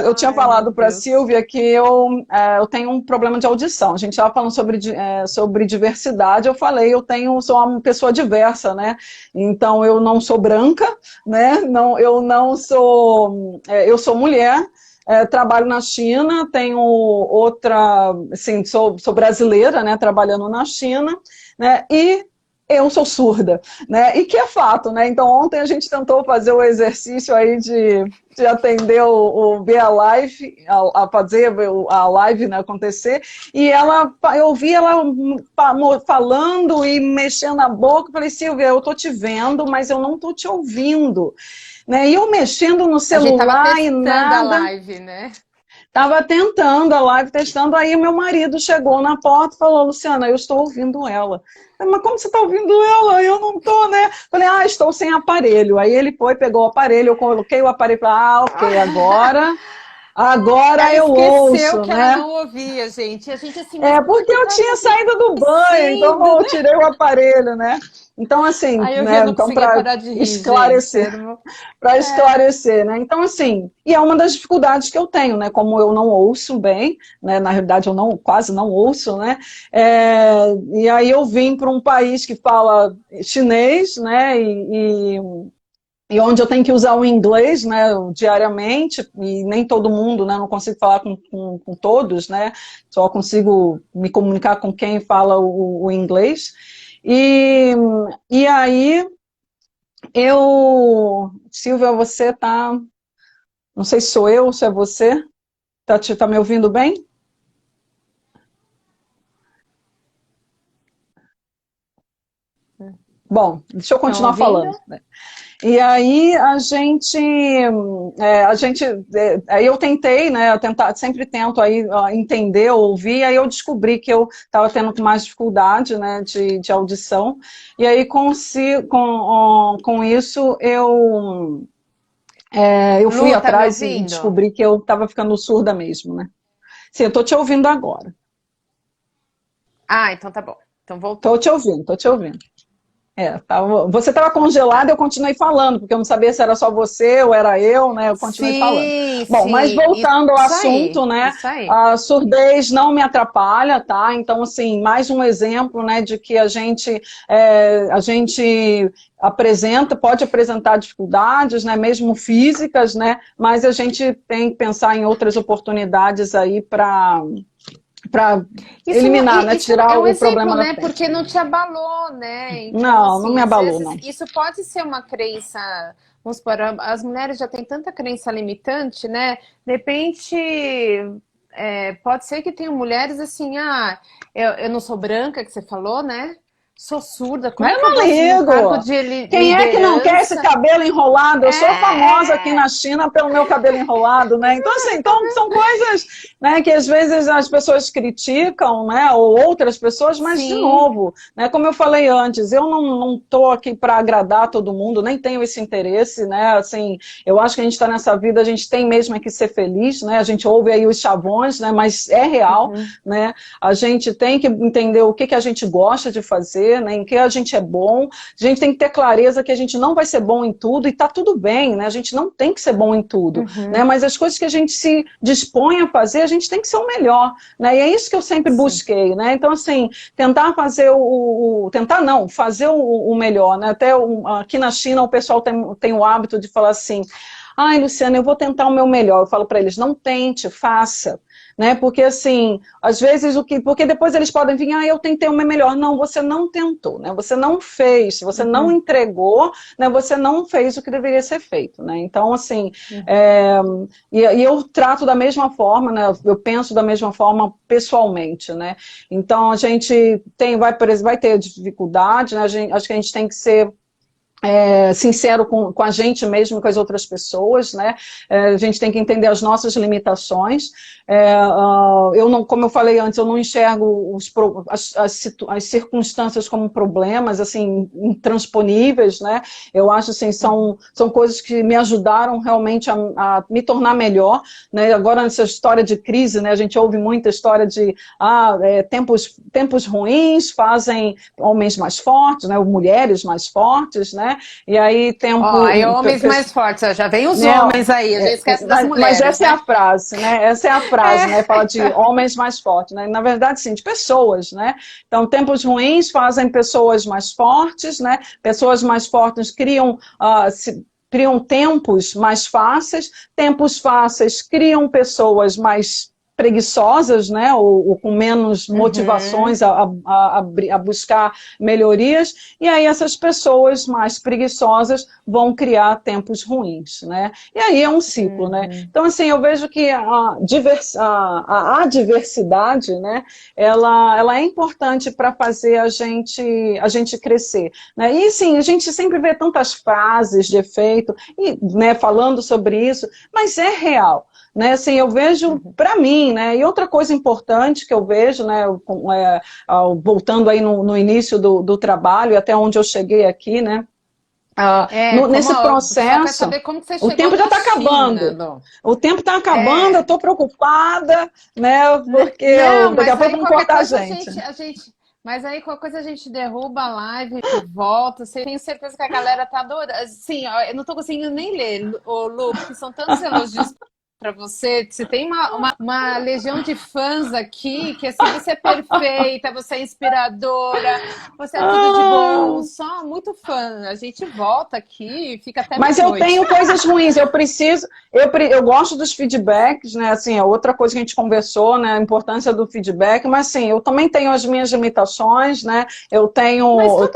Eu tinha falado para a Silvia que eu tenho um problema de audição. A gente estava falando sobre diversidade, sou uma pessoa diversa, né? Então, eu não sou branca, né? Eu sou mulher, trabalho na China, tenho outra, assim, sou brasileira, né? Trabalhando na China, né? E eu sou surda, né? E que é fato, né? Então, ontem a gente tentou fazer o exercício aí de atender o BA Live, a fazer a live, né, acontecer, e eu ouvi ela falando e mexendo a boca, falei, Silvia, eu tô te vendo, mas eu não tô te ouvindo, né? E eu mexendo no celular e nada. A live, né? Estava tentando a live, testando, aí meu marido chegou na porta e falou, Luciana, eu estou ouvindo ela. Mas como você está ouvindo ela? Eu não estou, né? Falei, estou sem aparelho. Aí ele pegou o aparelho, eu coloquei o aparelho e falei, ok, agora eu ouço, que né? Ela não ouvia, gente. A gente assim, porque eu tinha saído do banho, então eu tirei o aparelho, né? Então, assim, né? Então, para esclarecer, né? Então, assim, e é uma das dificuldades que eu tenho, né? Como eu não ouço bem, né? Na realidade, eu quase não ouço, né? E aí eu vim para um país que fala chinês, né? E onde eu tenho que usar o inglês, né, diariamente, e nem todo mundo, né, não consigo falar com todos, né, só consigo me comunicar com quem fala o inglês. E aí, Silvia, você tá, não sei se sou eu ou se é você, tá me ouvindo bem? Bom, deixa eu continuar falando. E aí aí eu tentei, né, sempre tento aí entender, ouvir, aí eu descobri que eu estava tendo mais dificuldade, né, de audição, e aí com isso eu fui atrás e descobri que eu estava ficando surda mesmo, né. Sim, eu estou te ouvindo agora. Então tá bom. Então voltou. Tô te ouvindo. Você estava congelada e eu continuei falando, porque eu não sabia se era só você ou era eu, né? Eu continuei falando. Bom, mas voltando ao assunto, né? A surdez não me atrapalha, tá? Então, assim, mais um exemplo, né, de que a gente pode apresentar dificuldades, né, mesmo físicas, né? Mas a gente tem que pensar em outras oportunidades aí para eliminar, né, tirar o problema da frente. Porque não te abalou, né? Então, não me abalou, não. Isso pode ser uma crença, vamos supor, as mulheres já têm tanta crença limitante, né? De repente, pode ser que tenham mulheres assim, eu não sou branca, que você falou, né? Sou surda. Mas eu não ligo. Quem é que não quer esse cabelo enrolado? Eu sou famosa aqui na China pelo meu cabelo enrolado, né? Então, assim, são coisas, né, que às vezes as pessoas criticam, né, ou outras pessoas, mas, de novo, né, como eu falei antes, eu não estou aqui para agradar todo mundo, nem tenho esse interesse, né? Assim, eu acho que a gente está nessa vida, a gente tem mesmo que ser feliz, né? A gente ouve aí os chavões, né, mas é real, né? A gente tem que entender o que a gente gosta de fazer, né, em que a gente é bom, a gente tem que ter clareza que a gente não vai ser bom em tudo e tá tudo bem, né, a gente não tem que ser bom em tudo, né, mas as coisas que a gente se dispõe a fazer, a gente tem que ser o melhor, né, e é isso que eu sempre busquei, né, então assim, tentar fazer fazer o melhor, né, até aqui na China o pessoal tem o hábito de falar assim, Luciana, eu vou tentar o meu melhor, eu falo para eles, não tente, faça, né? Porque assim, às vezes porque depois eles podem vir, eu tentei o meu melhor. Não, você não tentou, né? Você não fez, você não entregou, né? Você não fez o que deveria ser feito, né? Então, assim, e eu trato da mesma forma, né? Eu penso da mesma forma pessoalmente, né? Então, a gente vai ter dificuldade, né? Acho que a gente tem que ser sincero com a gente mesmo, com as outras pessoas, né? A gente tem que entender as nossas limitações. Eu não, como eu falei antes, eu não enxergo as circunstâncias como problemas, assim, intransponíveis, né? Eu acho, assim, são coisas que me ajudaram realmente a me tornar melhor, né? Agora, nessa história de crise, né? A gente ouve muita história de tempos ruins fazem homens mais fortes, né? Ou mulheres mais fortes, né? E aí homens mais fortes, já vem os né, homens aí, a gente esquece das mulheres. Mas essa né? é a frase, né? Essa é a frase, né? Fala de homens mais fortes, né? Na verdade, sim, de pessoas, né? Então, tempos ruins fazem pessoas mais fortes, né? Pessoas mais fortes criam tempos mais fáceis, tempos fáceis criam pessoas mais preguiçosas, né, ou com menos motivações a buscar melhorias, e aí essas pessoas mais preguiçosas vão criar tempos ruins, né, e aí é um ciclo, né, então assim, eu vejo que a adversidade, né, ela é importante para fazer a gente crescer, né, e sim, a gente sempre vê tantas frases de efeito, e, né, falando sobre isso, mas é real, né, assim, eu vejo para mim, né, e outra coisa importante que eu vejo, né, voltando aí no início do trabalho, até onde eu cheguei aqui, né, nesse processo, o tempo já está acabando. O tempo está acabando, eu estou preocupada, né, porque daqui a pouco vão cortar a gente. Mas aí qualquer coisa a gente derruba a live e volta. Tenho certeza que a galera tá adorando. Sim, eu não tô conseguindo nem ler, Lu, porque são tantos elogios para você. Você tem uma legião de fãs aqui, que assim, você é perfeita, você é inspiradora, você é tudo de bom, só muito fã. A gente volta aqui e fica até Mas eu tenho coisas ruins, eu gosto dos feedbacks, né, assim, é outra coisa que a gente conversou, né, a importância do feedback, mas sim, eu também tenho as minhas limitações, né, eu tenho os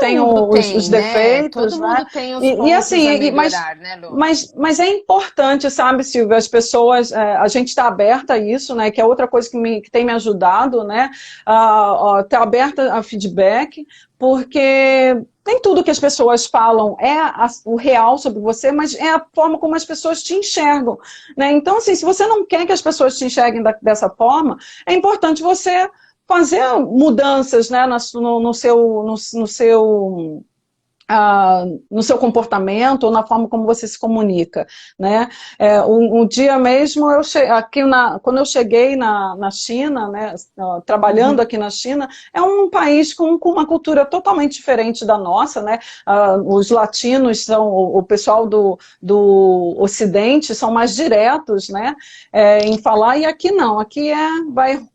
defeitos, né? Todo mundo tem os pontos e assim, a melhorar, né, Lu? Mas é importante, sabe, Silvia, as pessoas, a gente está aberta a isso, né, que é outra coisa que tem me ajudado, né, tá aberta a feedback, porque nem tudo que as pessoas falam é o real sobre você, mas é a forma como as pessoas te enxergam, né? Então, assim, se você não quer que as pessoas te enxerguem dessa forma, é importante você fazer mudanças, né, no seu comportamento ou na forma como você se comunica, né? Um dia mesmo, quando eu cheguei na China, né, trabalhando aqui na China, é um país com uma cultura totalmente diferente da nossa, né? Os latinos o pessoal do Ocidente são mais diretos, né, em falar, e aqui não, aqui vai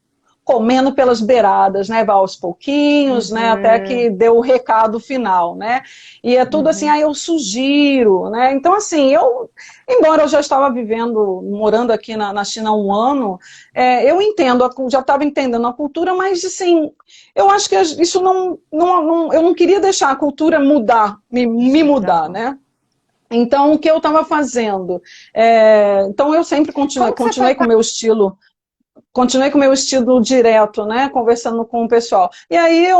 comendo pelas beiradas, né, vai aos pouquinhos, né, até que deu o recado final, né, e é tudo assim, eu sugiro, né, então assim, embora eu já estava morando aqui na China há um ano, eu já estava entendendo a cultura, mas assim, eu acho que isso eu não queria deixar a cultura me mudar, né. Então, o que eu estava fazendo? Então, eu sempre continuei com o meu estilo. Continuei com o meu estilo direto, né, conversando com o pessoal. E aí, eu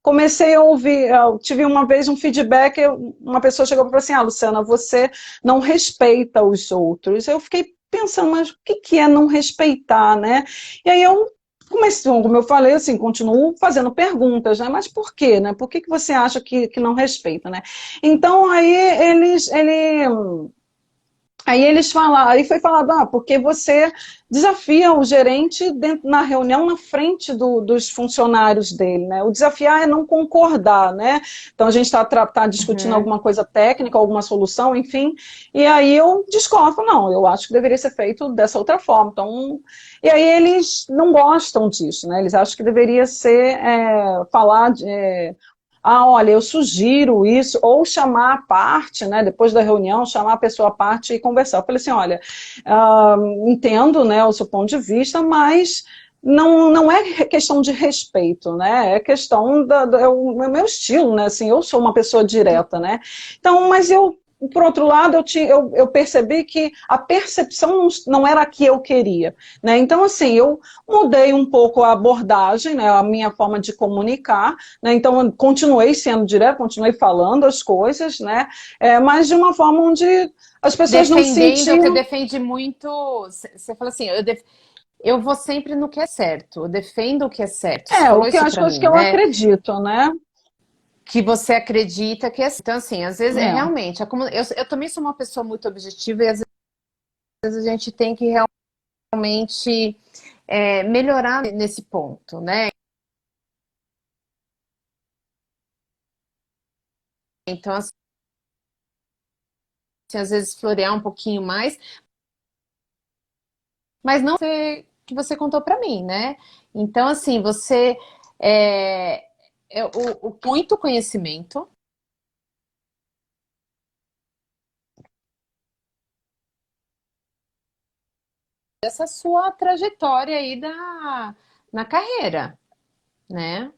comecei a ouvir, eu tive uma vez um feedback, uma pessoa chegou para mim assim, Luciana, você não respeita os outros. Eu fiquei pensando, mas o que é não respeitar, né? E aí eu comecei, como eu falei, assim, continuo fazendo perguntas, né? Mas por quê, né? Por que você acha que não respeita, né? Então, aí foi falado, porque você desafia o gerente na reunião na frente dos funcionários dele, né? O desafiar é não concordar, né? Então a gente está discutindo alguma coisa técnica, alguma solução, enfim, e aí eu discordo, não, eu acho que deveria ser feito dessa outra forma. Então, e aí eles não gostam disso, né? Eles acham que deveria ser olha, eu sugiro isso, ou chamar a parte, né, depois da reunião, chamar a pessoa à parte e conversar. Eu falei assim, olha, entendo, né, o seu ponto de vista, mas não é questão de respeito, né, é questão é o meu estilo, né, assim, eu sou uma pessoa direta, né, então, mas por outro lado, eu percebi que a percepção não era a que eu queria, né? Então, assim, eu mudei um pouco a abordagem, né, a minha forma de comunicar, né? Então, eu continuei sendo direta, continuei falando as coisas, né? Mas de uma forma onde as pessoas não sentiam... Você defende muito... Você fala assim, eu vou sempre no que é certo, eu defendo o que é certo. Você falou isso as pra coisas mim, que eu né? acredito, né? Que você acredita que é assim. Então, assim, às vezes, É. realmente, eu também sou uma pessoa muito objetiva e às vezes a gente tem que realmente melhorar nesse ponto, né? Então, assim, às vezes florear um pouquinho mais, mas não que você contou para mim, né? Então, assim, você muito conhecimento dessa sua trajetória aí na carreira, né?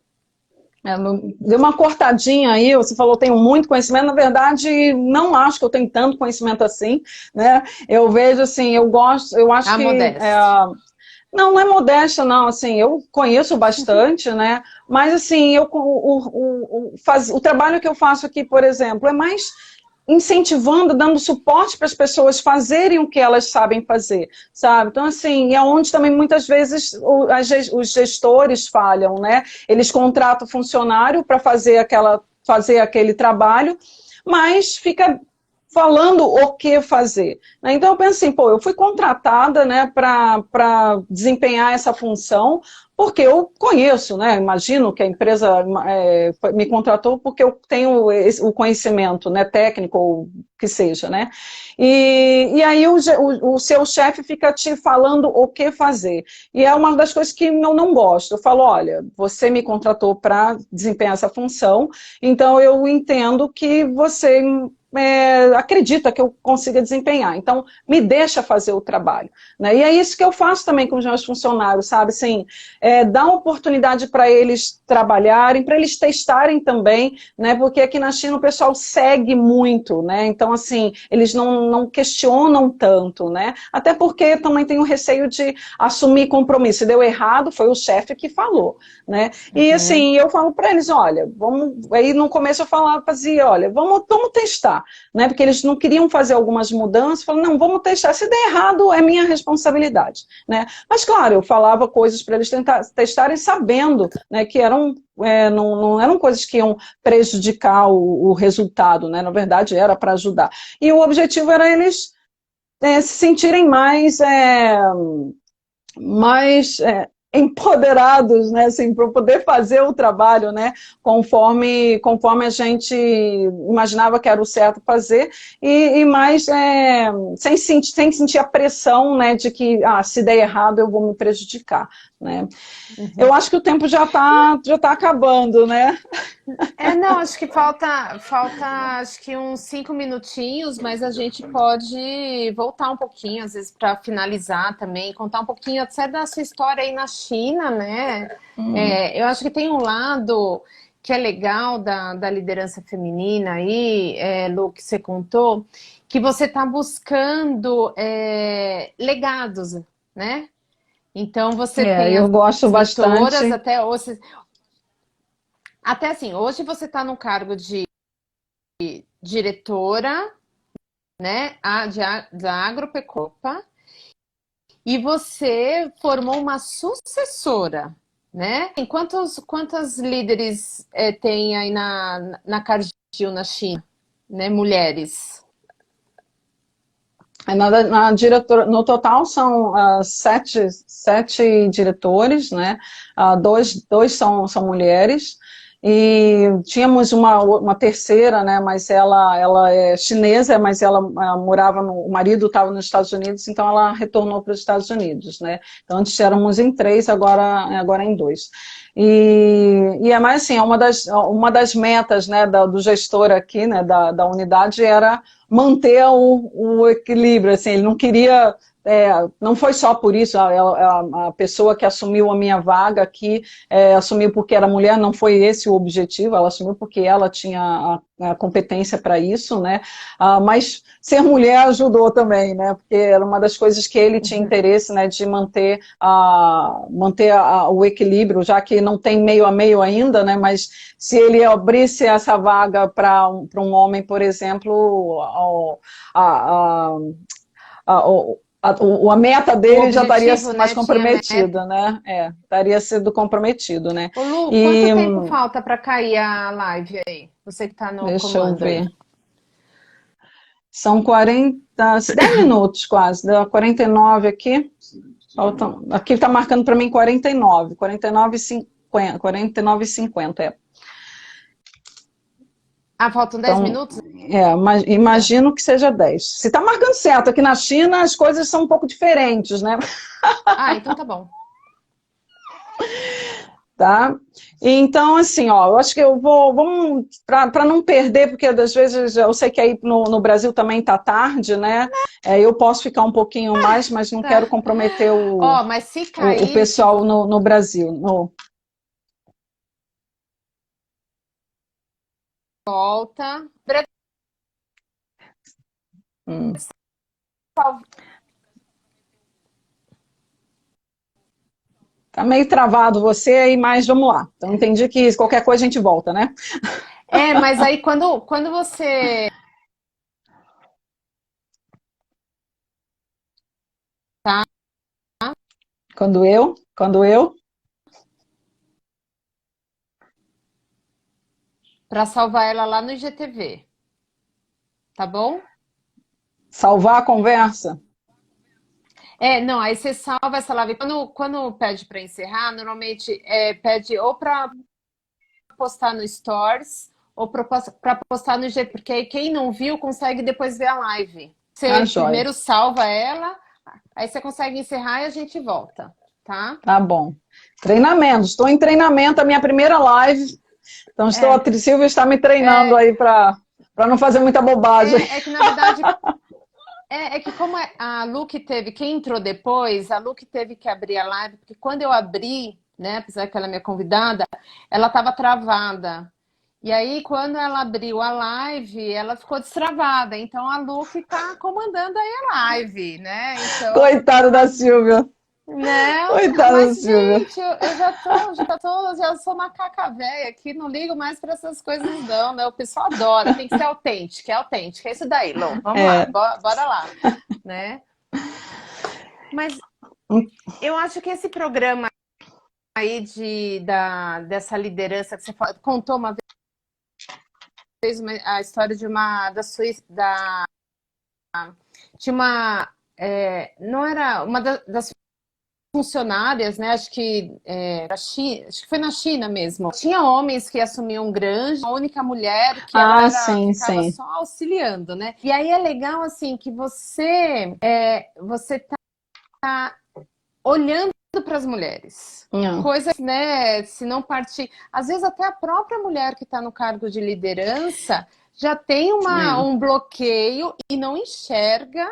Deu uma cortadinha aí, você falou tenho muito conhecimento, na verdade não acho que eu tenho tanto conhecimento assim, né? Eu vejo assim, eu acho A que modéstia. não é modéstia não, assim, eu conheço bastante, né? Mas assim, o trabalho que eu faço aqui, por exemplo, é mais incentivando, dando suporte para as pessoas fazerem o que elas sabem fazer, sabe? Então, assim, é onde também muitas vezes os gestores falham, né? Eles contratam funcionário para fazer aquele trabalho, mas fica falando o que fazer. Né? Então eu penso assim, pô, eu fui contratada, né, para desempenhar essa função, porque eu conheço, né, imagino que a empresa me contratou porque eu tenho o conhecimento, né, técnico ou que seja, né, e aí o seu chefe fica te falando o que fazer, e é uma das coisas que eu não gosto. Eu falo, olha, você me contratou para desempenhar essa função, então eu entendo que você acredita que eu consiga desempenhar. Então, me deixa fazer o trabalho. Né? E é isso que eu faço também com os meus funcionários, sabe? Assim, dar oportunidade para eles trabalharem, para eles testarem também, né? Porque aqui na China o pessoal segue muito, né? Então, assim, eles não questionam tanto, né? Até porque também tem o receio de assumir compromisso. Se deu errado, foi o chefe que falou, né? E assim, eu falo para eles, olha, vamos... Aí no começo eu fazia, olha, vamos testar, né? Porque eles não queriam fazer algumas mudanças, falaram, não, vamos testar, se der errado é minha responsabilidade, né? Mas claro, eu falava coisas para eles testarem sabendo, né, que não eram coisas que iam prejudicar o resultado, né? Na verdade era para ajudar. E o objetivo era eles se sentirem mais empoderados, né, assim, para poder fazer o trabalho, né, conforme a gente imaginava que era o certo fazer, e mais sem sentir a pressão, né, de que, se der errado eu vou me prejudicar, né. Eu acho que o tempo já tá acabando, né. Não, acho que falta acho que uns 5 minutinhos, mas a gente pode voltar um pouquinho, às vezes, para finalizar também, contar um pouquinho até da sua história aí na China, né? Eu acho que tem um lado que é legal da liderança feminina aí, Lu, que você contou, que você está buscando legados, né? Então você tem Eu as gosto mentoras, bastante. até assim, hoje você está no cargo de diretora, né, da Agropecopa, e você formou uma sucessora, né? Quantas líderes tem aí na Cargill, na China, né, mulheres? No total são sete diretores, né? Dois são mulheres, E tínhamos uma terceira, né, mas ela é chinesa, mas ela morava o marido estava nos Estados Unidos, então ela retornou para os Estados Unidos, né? Então antes éramos em 3, agora em 2. E é mais assim, uma das metas, né, do gestor aqui, né, da unidade era manter o equilíbrio, assim, ele não queria, não foi só por isso, a pessoa que assumiu a minha vaga aqui, assumiu porque era mulher, não foi esse o objetivo, ela assumiu porque ela tinha a competência para isso, né, mas ser mulher ajudou também, né, porque era uma das coisas que ele tinha interesse, né, de manter o equilíbrio, já que não tem meio a meio ainda, né, mas se ele abrisse essa vaga para um homem, por exemplo, a meta dele já estaria mais comprometida, né? Estaria sendo comprometido, né? Ô, Lu, quanto tempo falta para cair a live aí? Você que está no comando. Deixa eu ver. São 10 minutos quase, deu 49 aqui. Aqui está marcando para mim 49 e 50, faltam 10 minutos? Mas imagino que seja 10. Se está marcando certo, aqui na China as coisas são um pouco diferentes, né? Então tá bom. Tá? Então, assim, eu acho que vamos, para não perder, porque às vezes eu sei que aí no Brasil também tá tarde, né? Eu posso ficar um pouquinho mais, mas não quero comprometer mas se cair, o pessoal no Brasil. Volta. Tá meio travado você aí, mas vamos lá. Então entendi que qualquer coisa a gente volta, né? Mas aí quando você... Tá? Quando eu... Para salvar ela lá no IGTV. Tá bom? Salvar a conversa? Não, aí você salva essa live. Quando pede para encerrar, normalmente pede ou para postar no Stories ou para postar no IG, porque aí quem não viu consegue depois ver a live. Você primeiro salva ela, aí você consegue encerrar e a gente volta, tá? Tá bom. Treinamento, estou em treinamento, a minha primeira live, então a Silvia está me treinando aí para não fazer muita bobagem. Que na verdade... que como a Lu que quem entrou depois, a Lu que teve que abrir a live, porque quando eu abri, né, apesar que ela é minha convidada, ela estava travada. E aí, quando ela abriu a live, ela ficou destravada. Então, a Lu que tá comandando aí a live, né? Então... Coitada da Silvia. Não, coitada da Silvia. Gente, eu já sou macaca velha aqui, não ligo mais para essas coisas não, né? O pessoal adora, tem que ser autêntico, é isso daí, Lu. Vamos lá, bora lá, né? Mas eu acho que esse programa aí dessa liderança que você contou uma vez a história de não era uma das funcionárias, né? Acho que foi na China mesmo. Tinha homens que assumiam grande, a única mulher que ela ficava só auxiliando, né? E aí é legal assim que você tá olhando para as mulheres. Coisas, né? Se não partir, às vezes até a própria mulher que está no cargo de liderança já tem um bloqueio e não enxerga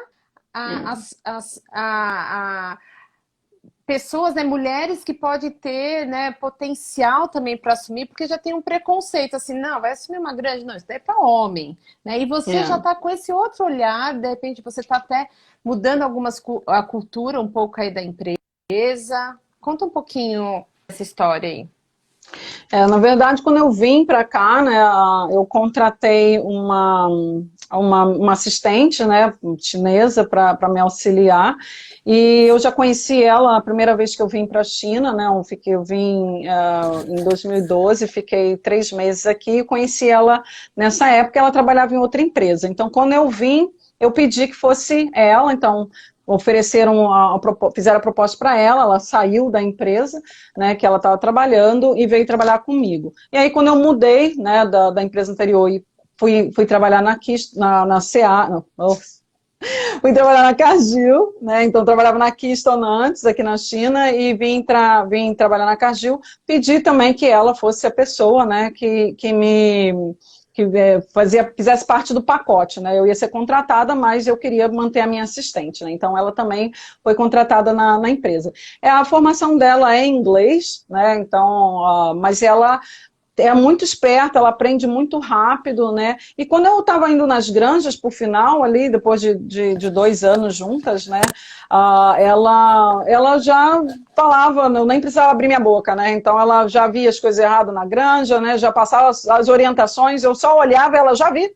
pessoas, né, mulheres que podem ter, né, potencial também para assumir, porque já tem um preconceito, assim, não, vai assumir uma grande, não, isso daí é para homem, né, e você já está com esse outro olhar, de repente você está até mudando a cultura um pouco aí da empresa. Conta um pouquinho essa história aí. Na verdade, quando eu vim para cá, né, eu contratei uma assistente, né, chinesa para me auxiliar, e eu já conheci ela a primeira vez que eu vim para a China, né, eu vim em 2012, fiquei 3 meses aqui, e conheci ela nessa época, ela trabalhava em outra empresa, então quando eu vim, eu pedi que fosse ela, então fizeram a proposta para ela saiu da empresa, né, que ela estava trabalhando e veio trabalhar comigo. E aí, quando eu mudei, né, da empresa anterior e fui trabalhar na CA, não, fui trabalhar na Cargill, né, então trabalhava na Keystone antes, aqui na China, e vim trabalhar na Cargill, pedi também que ela fosse a pessoa, né, fizesse parte do pacote, né? Eu ia ser contratada, mas eu queria manter a minha assistente, né? Então ela também foi contratada na empresa. A formação dela é em inglês, né? Então, mas ela é muito esperta, ela aprende muito rápido, né? E quando eu estava indo nas granjas, por final, ali, depois de 2 anos juntas, né? Ela já falava, eu nem precisava abrir minha boca, né? Então ela já via as coisas erradas na granja, né? Já passava as orientações, eu só olhava, ela já vi,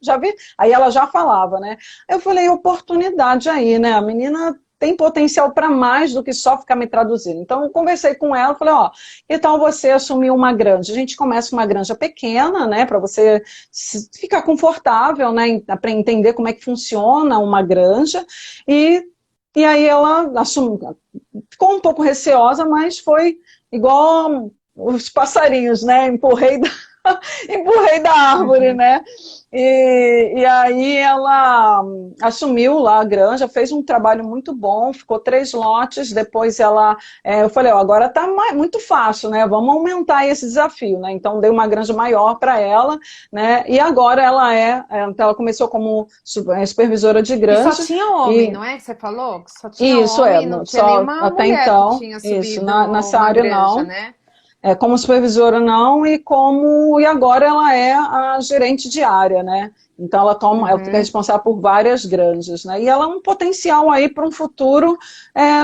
aí ela já falava, né? Eu falei, oportunidade aí, né? A menina tem potencial para mais do que só ficar me traduzindo. Então, eu conversei com ela, falei, ó, que tal você assumir uma granja? A gente começa uma granja pequena, né, para você ficar confortável, né, para entender como é que funciona uma granja, e aí ela assumiu, ficou um pouco receosa, mas foi igual os passarinhos, né, empurrei da árvore, né? E aí ela assumiu lá a granja, fez um trabalho muito bom, ficou 3 lotes, depois eu falei, ó, agora tá muito fácil, né? Vamos aumentar esse desafio, né? Então dei uma granja maior para ela, né? E agora ela começou como supervisora de granja. E só tinha homem, não é que você falou? Só tinha isso, homem, não tinha nenhuma até mulher então, que tinha subido nessa uma área granja, não. né? Como supervisora não, e agora ela é a gerente de área, né? Então ela fica responsável por várias granjas, né? E ela é um potencial aí para um futuro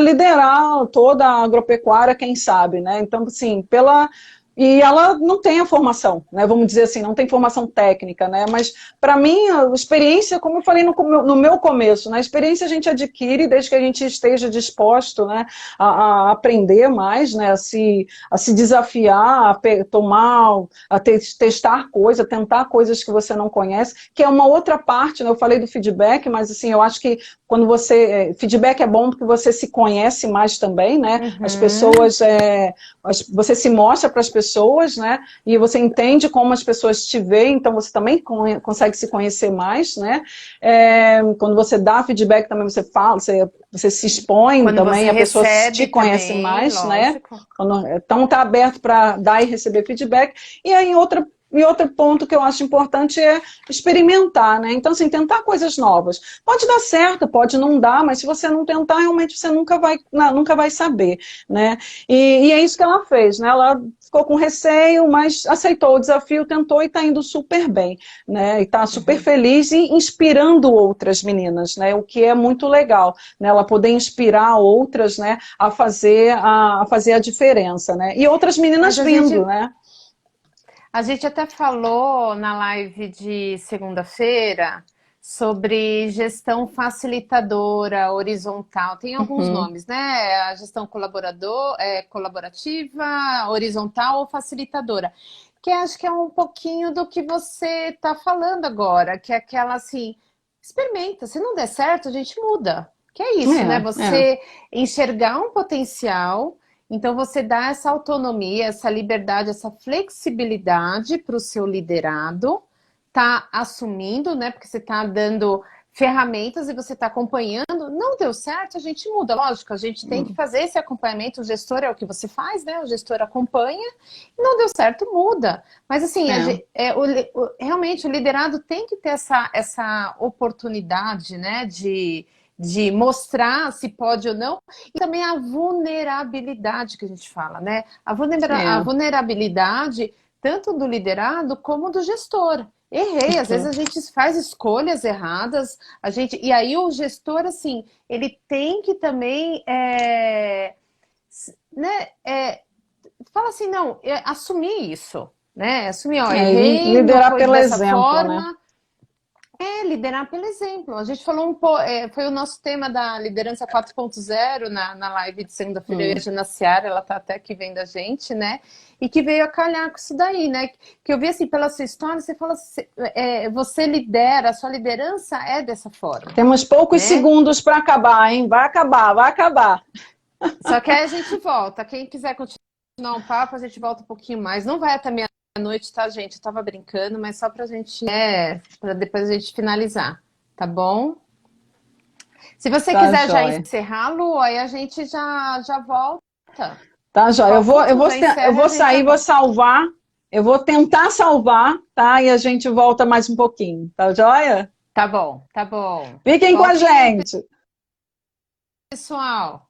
liderar toda a agropecuária, quem sabe, né? Então, assim, e ela não tem a formação, né? Vamos dizer assim, não tem formação técnica, né? Mas, para mim, a experiência, como eu falei no meu começo, né? A experiência a gente adquire desde que a gente esteja disposto, né? A aprender mais, né? A se desafiar, testar coisas, tentar coisas que você não conhece, que é uma outra parte, né? Eu falei do feedback, mas, assim, eu acho que quando feedback é bom porque você se conhece mais também, né? As pessoas, você se mostra para as pessoas, né? E você entende como as pessoas te veem, então você também consegue se conhecer mais, né? Quando você dá feedback também você fala, você se expõe quando também, a pessoa te conhece também, mais, lógico, né? Então está aberto para dar e receber feedback. E aí outro ponto que eu acho importante é experimentar, né? Então, assim, tentar coisas novas. Pode dar certo, pode não dar, mas se você não tentar, realmente você nunca vai saber, né? E é isso que ela fez, né? Ela ficou com receio, mas aceitou o desafio, tentou e está indo super bem, né? E está super feliz e inspirando outras meninas, né? O que é muito legal, né? Ela poder inspirar outras, né? A fazer a diferença, né? E outras meninas vindo, né? A gente até falou na live de segunda-feira sobre gestão facilitadora, horizontal, tem alguns nomes, né? A gestão colaborativa, horizontal ou facilitadora, que acho que é um pouquinho do que você está falando agora, que é aquela assim, experimenta, se não der certo, a gente muda. Que é isso, né? Você enxergar um potencial. Então, você dá essa autonomia, essa liberdade, essa flexibilidade para o seu liderado, tá assumindo, né? Porque você está dando ferramentas e você está acompanhando. Não deu certo, a gente muda. Lógico, a gente tem que fazer esse acompanhamento. O gestor é o que você faz, né? O gestor acompanha. Não deu certo, muda. Mas, assim, realmente o liderado tem que ter essa oportunidade, né? De mostrar se pode ou não, e também a vulnerabilidade que a gente fala, né? A vulnerabilidade tanto do liderado como do gestor. Errei, às vezes a gente faz escolhas erradas, e aí o gestor, assim, ele tem que também, fala assim, não, assumir isso, né? Assumir, ó, errei, liderar não foi pelo dessa exemplo, forma. né? liderar pelo exemplo. A gente falou foi o nosso tema da liderança 4.0 na live de segunda-feira, eu e a Jana Seara, ela tá até aqui vendo a gente, né? E que veio a calhar com isso daí, né? Que eu vi assim, pela sua história, você fala, você lidera, a sua liderança é dessa forma. Temos poucos né? segundos para acabar, hein? Vai acabar, vai acabar. Só que aí a gente volta. Quem quiser continuar um papo, a gente volta um pouquinho mais. Não vai até meia-noite, tá, gente? Eu tava brincando, mas só pra gente, pra depois a gente finalizar, tá bom? Se você Tá, quiser já joia. encerrar, Lu, aí a gente já volta. Tá, joia. Eu vou sair, vou salvar. Eu vou tentar salvar, tá? E a gente volta mais um pouquinho, tá joia? Tá bom, tá bom. Fiquem com a gente. Pessoal.